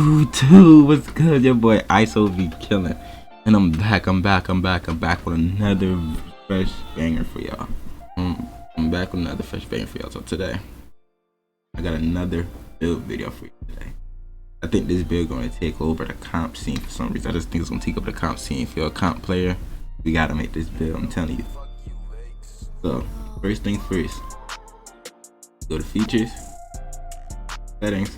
YouTube, what's good? Your boy ISO be killing, and I'm back with another fresh banger for y'all. I'm back with another fresh banger for y'all. So today, I got another build video for you today. I think this build gonna take over the comp scene for some reason. I just think it's gonna take over the comp scene. If you're a comp player, we gotta make this build, I'm telling you. So, first thing first, go to features, settings,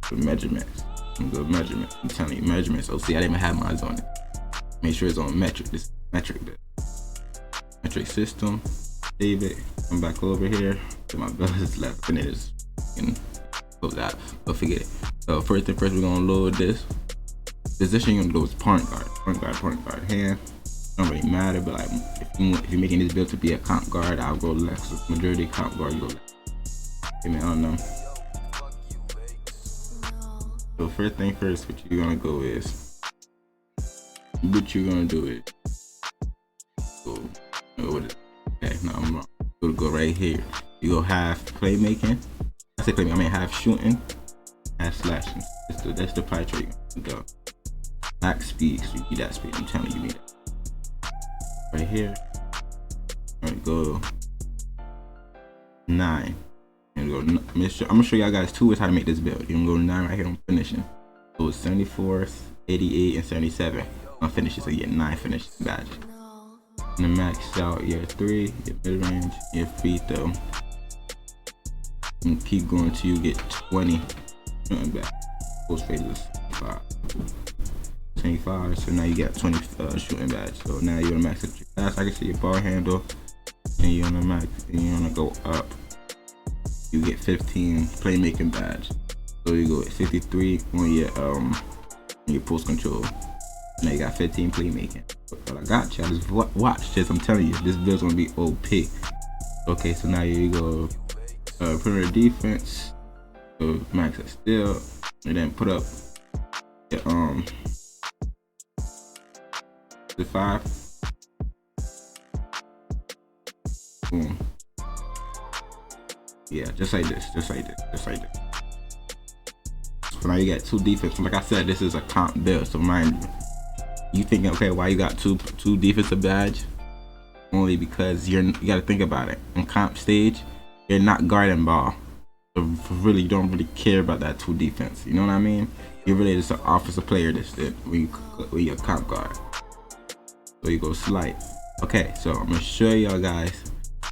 go to measurements. I'm gonna go to measurements. I'm telling you, measurements. Oh, see, I didn't even have mine on it. Make sure it's on metric. This metric bit. Metric system. Save it. Come back over here. So my belt is left, and it is close out. But forget it. So first thing first, we're gonna load this. Position you're gonna go with point guard. Hand. Don't really matter, but like if you're making this build to be a comp guard, I'll go left. So majority comp guard, you go left. I mean, I don't know. So first thing first, what you're gonna go is, okay, no, I'm wrong. You'll go right here. You go half playmaking. I say playmaking, I mean half shooting, half slashing. That's the pie chart you're gonna go. Max speed, so you need that speed. I'm telling you, you need it. Right here. Alright, go 9. And go. I'm gonna show y'all guys two ways how to make this build. You're gonna go 9 right here on finishing. So it's 74, 88, and 77 on finishes. So you get 9 finishes badges. And then max out year 3, your mid range, your free throw. And keep going till you get 20. Shooting back. Post phases 25. So now you got 20 shooting badge. So now you're gonna max out your pass. I can see your ball handle. And you're gonna max. And you're gonna go up. You get 15 playmaking badge. So you go at 53 on your post control. Now you got 15 playmaking. But I got you. Just watch this. I'm telling you, this build's gonna be OP. Okay, so now you go perimeter defense. So max it still, and then put up the 5. Boom. Yeah, just like this. So now you got 2 defense. Like I said, this is a comp build. So mind you thinking, okay, why you got two defensive badge? Only because you gotta think about it. In comp stage, you're not guarding ball. So really, you don't really care about that 2 defense. You know what I mean? You're really just an offensive player. When you're a comp guard. So you go slide. Okay, so I'm gonna show y'all guys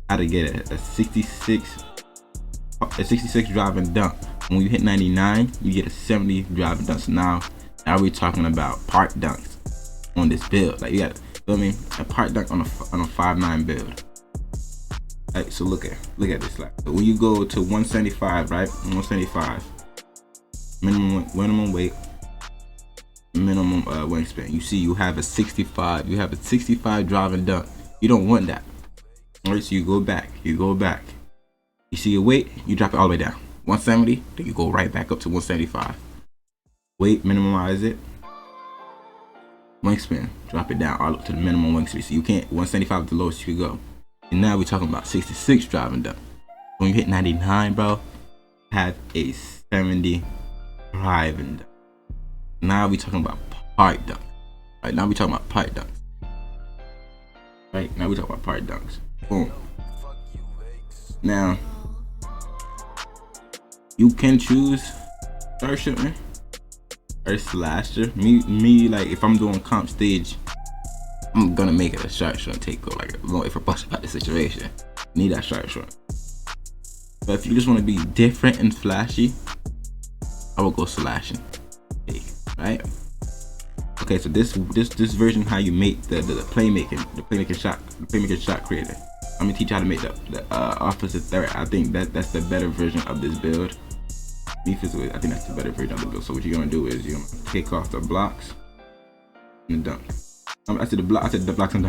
how to get a 66 drive and dunk. When you hit 99, you get a 70 drive and dunk. So now we're talking about part dunks on this build. Like you got, feel me? A part dunk on a 5'9" build. Right, so look at this. Like, so when you go to 175, right? 175, minimum weight, minimum wingspan. You see, you have a 65. You have a 65 drive and dunk. You don't want that. All right, so you go back. You see your weight, you drop it all the way down. 170, then you go right back up to 175. Weight, minimize it. Wingspan, drop it down all up to the minimum wingspan. So you can't, 175 is the lowest you could go. And now we're talking about 66 driving dunk. When you hit 99, bro, have a 70 driving dunk. Now we're talking about part dunk. Right, now we're talking about part dunks. Right, now we're talking about part dunks. Boom. Now, you can choose start shooting or slasher. Me, like if I'm doing comp stage, I'm gonna make it a shot takeover. Like if I bust about the situation, need that shot. But if you just want to be different and flashy, I will go slashing. Right? Okay, so this version how you make the playmaking shot creator. I'm gonna teach you how to make the opposite threat. I think that's the better version of this build. Defensively, I think that's the better version of the build. So what you're gonna do is you're gonna take off the blocks and the dunk. I said the blocks and the blocks and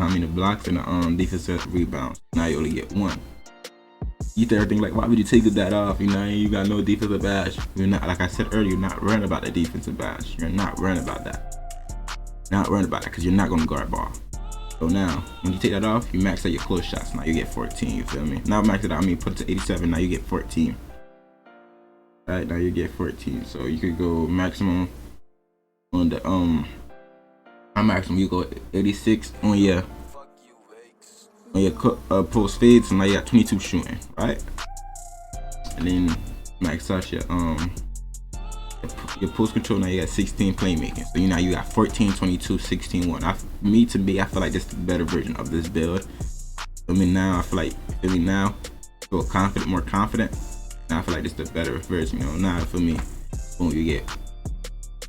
the defensive rebounds. Now you only get 1. You think everything like, why would you take that off? You know, you got no defensive badge. You're not, like I said earlier, you're not worrying about the defensive badge. You're not worrying about that. Not worrying about that because you're not gonna guard ball. So now, when you take that off, you max out your close shots. Now you get 14. You feel me? Now max it out. I mean, put it to 87. Now you get 14. Right now you get 14. So you could go maximum on the maximum. You go 86 on your post fade, so now you got 22 shooting, right? And then max out your post control, now you got 16 playmaking. So now you got 14, 22, 16, 1. I feel like this is the better version of this build. I mean, now I feel like, now feel confident, more confident. Now I feel like this is the better version, you know. Now for me, boom, you get,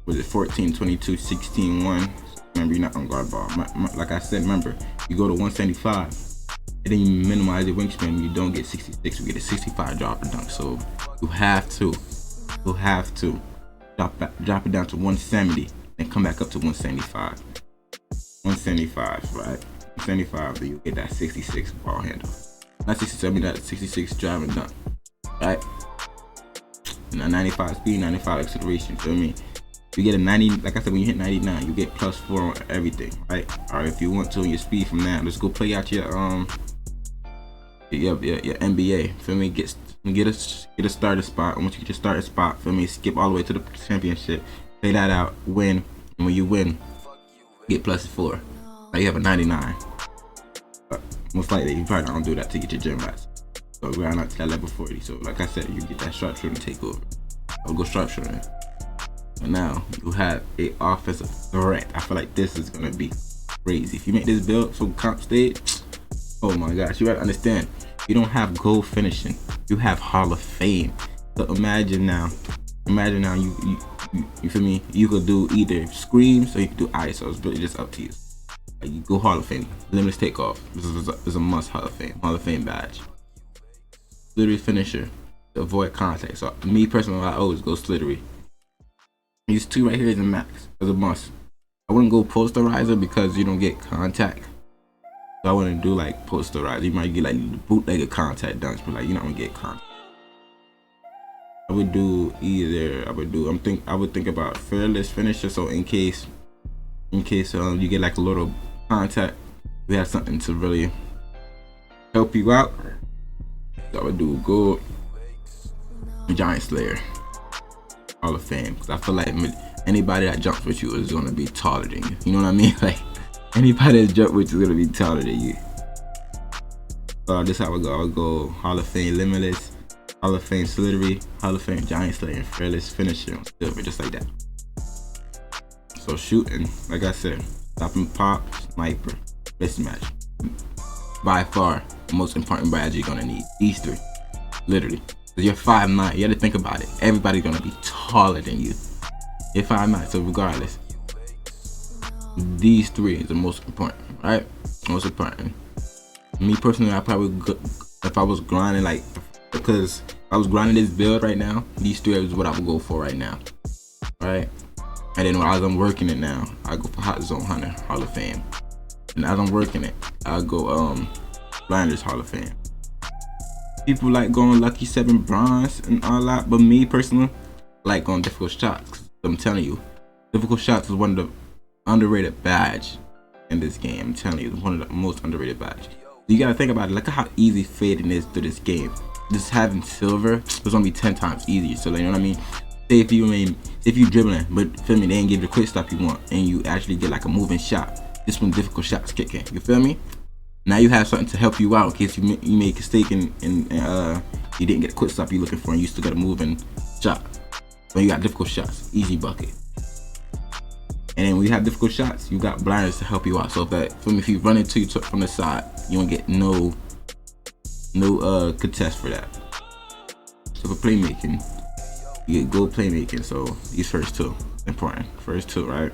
was it 14, 22, 16, 1. Remember, you're not on guard ball. Like I said, remember, you go to 175, and then you minimize your wingspan. You don't get 66, you get a 65 drop or dunk. So you have to drop it down to 170 and come back up to 175. 175, right? 175, then you get that 66 ball handle. Not 67, I mean that 66 drive and dunk, right? And a 95 speed, 95 acceleration. Feel me? You get a 90, like I said, when you hit 99, you get +4 on everything, right? Or if you want to, on your speed from now, let's go play out your NBA. Feel me? Get a starter spot. Once you get your starter spot, feel me? Skip all the way to the championship. Play that out, win, and when you win, get +4. Now you have a 99. But most likely, you probably don't do that to get your gym rats. So grind out to that level 40. So like I said, you get that sharpshooting take over. I'll go sharpshooting. And now you have a offensive threat. I feel like this is gonna be crazy. If you make this build for comp stage, oh my gosh, you gotta understand, you don't have goal finishing, you have Hall of Fame. So imagine now you feel me, you could do either screams or you could do ISO. It's really just up to you. Like, you go Hall of Fame, limitless takeoff. This is a must. Hall of Fame badge. Slittery finisher to avoid contact. So me personally, I always go slittery. These two right here is a max, is a must. I wouldn't go posterizer because you don't get contact. So I wouldn't do like posterizer. You might get like bootlegger contact dunks, but like you're not gonna get contact. I would do either. I would think about fearless finisher. So in case you get like a little contact, we have something to really help you out. So I would do gold giant slayer. Hall of Fame, because I feel like anybody that jumps with you is gonna be taller than you. You know what I mean? Like anybody that jumps with you is gonna be taller than you. So this is how I go. I'll go Hall of Fame limitless, Hall of Fame slittery, Hall of Fame giant slayer, and fearless finisher on silver, just like that. So shooting, like I said, stop and pop, sniper, mismatch. By far, the most important badge you're gonna need. These three, literally. Cause you're 5'9", you have to think about it. Everybody's gonna be taller than you. You're 5'9", so regardless, these three is the most important, right? Most important. Me personally, I probably if I was grinding because if I was grinding this build right now, these three is what I would go for right now, right? And then as I'm working it now, I go for Hot Zone Hunter Hall of Fame, and as I'm working it, I go Blinders Hall of Fame. People like going Lucky 7 bronze and all that, but me personally like going difficult shots. I'm telling you, difficult shots is one of the underrated badge in this game. I'm telling you, it's one of the most underrated badge. You gotta think about it. Look at how easy fading is through this game. Just having silver, it's gonna be 10 times easier. So like, you know what I mean? Say if you dribbling, but feel me, they ain't give you the quick stop you want, and you actually get like a moving shot. This when difficult shots kick in. You feel me? Now you have something to help you out in case you make a mistake and you didn't get a quick stop you're looking for, and you still got a moving shot. When you got difficult shots, easy bucket. And then when you have difficult shots, you got blinders to help you out. So if you run into you from the side, you don't get no contest for that. So for playmaking, you get gold playmaking. So these first two, important. First two, right?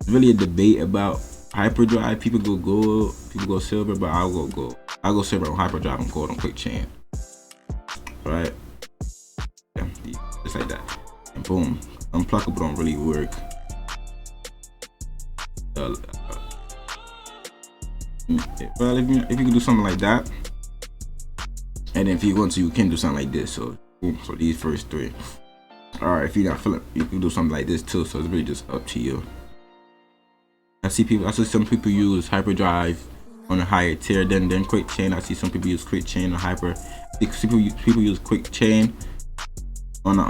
It's really a debate about hyperdrive. People go gold, people go silver, but I'll go gold. I'll go silver on hyperdrive and gold on quick chain. Right? Yeah, just like that. And boom, unpluckable don't really work. Well, if you can do something like that, and then if you want to, you can do something like this. So boom, so these first three. Alright, if you're not feeling, you can do something like this too. So it's really just up to you. I see some people use hyperdrive on a higher tier than quick chain. I see some people use quick chain or hyper. I see people use quick chain on a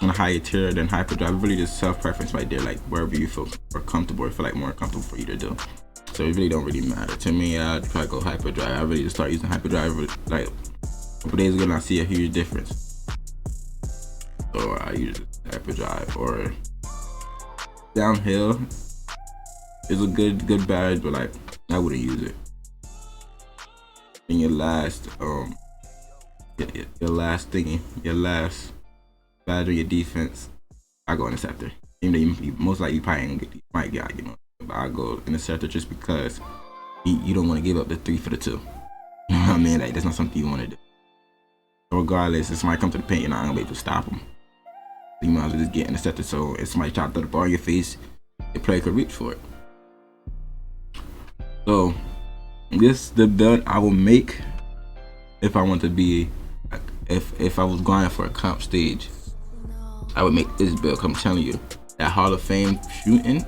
on a higher tier than hyperdrive. Really just self-preference right there, like wherever you feel more comfortable or feel like more comfortable for you to do. So it really don't really matter to me. I'd probably go hyperdrive. I really just start using hyperdrive like a couple days ago, and I see a huge difference. So I use hyperdrive. Or downhill is a good badge, but like I wouldn't use it. And your last your last badge or your defense, I go Interceptor. Even though you most likely you probably ain't gonna get, might get, you know, but I go Interceptor just because you don't want to give up the 3 for the 2. You know what I mean? Like that's not something you want to do. So regardless, if somebody come to the paint, you're not gonna be able to stop them. So you might as well just get Interceptor. So if somebody try to throw the ball in your face, the player could reach for it. So this the build I will make if I want to be, if I was going for a comp stage. I would make this build. I'm telling you, that Hall of Fame shooting,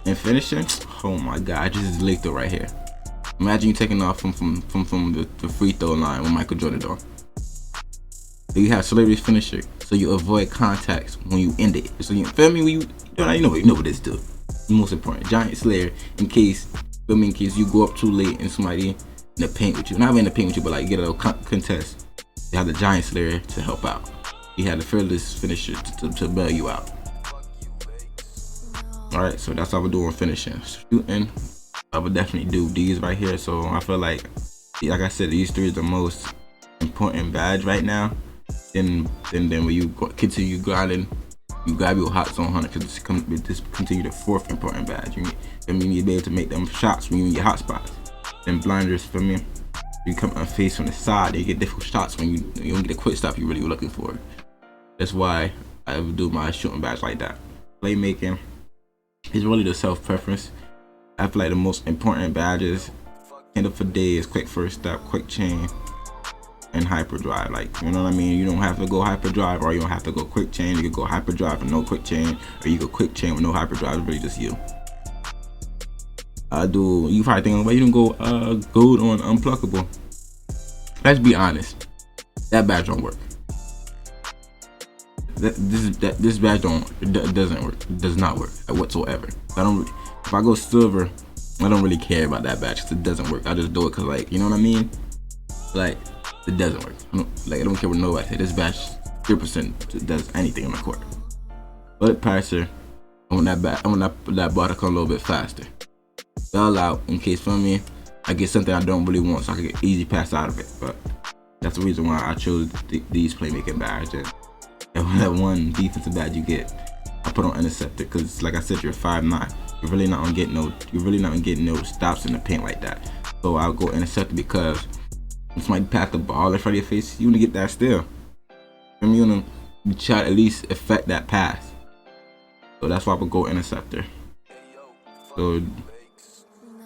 and finishing. Oh my God, I just leaked it right here. Imagine you taking off from the free throw line with Michael Jordan on. You have celebrity finisher, so you avoid contacts when you end it. So you feel me? When you know what this do. Most important, Giant Slayer, in case you go up too late and somebody in the paint with you, not even in the paint with you, but like get a little contest. You have the Giant Slayer to help out. You have the fearless finisher to bail you out. Alright, so that's how we're doing finishing. Shooting, I would definitely do these right here. So I feel like I said, these 3 are the most important badge right now. Then when you continue grinding, you grab your hot zone 100 because this continue the 4th important badge. You need to be able to make them shots when you get hot spots. Then blinders, for me, you come and face from the side, you get difficult shots when you don't get a quick stop you're really looking for. That's why I would do my shooting badge like that. Playmaking is really the self-preference. I feel like the most important badges end up for days, quick first step, quick chain, and hyperdrive. Like, you know what I mean? You don't have to go hyperdrive, or you don't have to go quick chain. You could go hyperdrive with no quick chain, or you go quick chain with no hyperdrive. It's really just you. You probably thinking, well, you don't go gold on unpluckable. Let's be honest, that badge don't work. This badge doesn't work. It does not work whatsoever. If I go silver, I don't really care about that badge because it doesn't work. I just do it because, like, you know what I mean? Like, it doesn't work. I don't care what nobody says. This badge 3% does anything on the court. Bullet passer, I want that ball to come a little bit faster. Bell out in case, for me, I get something I don't really want, so I can get easy pass out of it. But that's the reason why I chose these playmaking badges. And that one defensive badge you get, I put on Interceptor because, like I said, you're 5'9". You're really not gonna get no stops in the paint like that. So I'll go Interceptor because when somebody pass the ball in front of your face, you wanna get that still. You wanna try to at least affect that pass. So that's why I would go Interceptor. So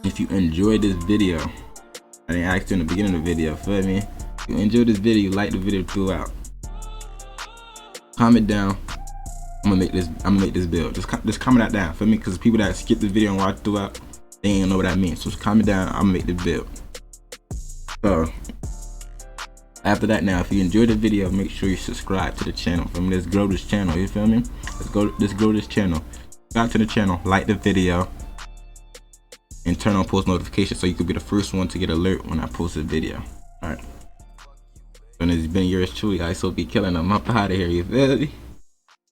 if you enjoyed this video, I didn't ask you in the beginning of the video, feel me? If you enjoyed this video, like the video throughout. Comment down. I'm gonna make this build. Just comment that down, feel me? Because people that skip the video and watch throughout, they ain't know what that means. So just comment down. I'm gonna make this build. So after that, now, if you enjoyed the video, make sure you subscribe to the channel. Feel me? Let's grow this channel. You feel me? Let's grow this channel. Subscribe to the channel, like the video, and turn on post notifications so you could be the first one to get alert when I post a video. Alright. And it's been yours truly, ISO be killing. I'm up out of here, you feel me?